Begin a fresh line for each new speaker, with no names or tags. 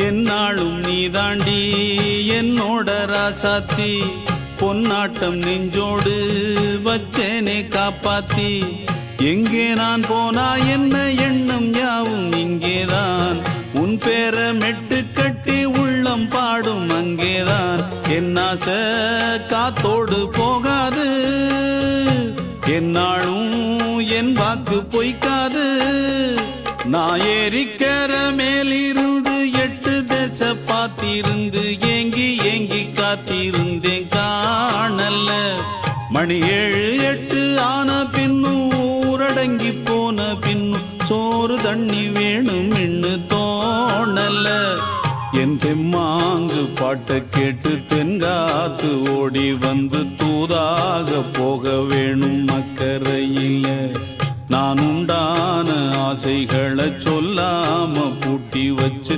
என்னாலும் நீ தாண்டி என்னோட ராசாத்தி பொன்னாட்டம் நெஞ்சோடு வச்சேனே காப்பாத்தி எங்கே நான் போனா என்ன எண்ணம் யாவும் இங்கேதான் உன் பேர மெட்டு கட்டி உள்ளம் பாடும் அங்கேதான் என் ஆசை காத்தோடு போகாது என்னாலும் என் வாக்கு பொய்க்காது நான் ஏறிக்கிற மேலிருந்து 8 தேச பார்த்திருந்து ஏங்கி ஏங்கி காத்திருந்தேன் காணல மணி 7 8 ஆன பின்னும் ஊரடங்கி போன பின்னும் சோறு தண்ணி வேணும் இன்னு தோணல என் தெம்மாங்கு பாட்டை கேட்டு தென்காத்து ஓடி வந்து தூதாக போக வேணும் அக்கறையில நான் உண்டான ஆசைகளை சொல்லாம பூட்டி வச்சு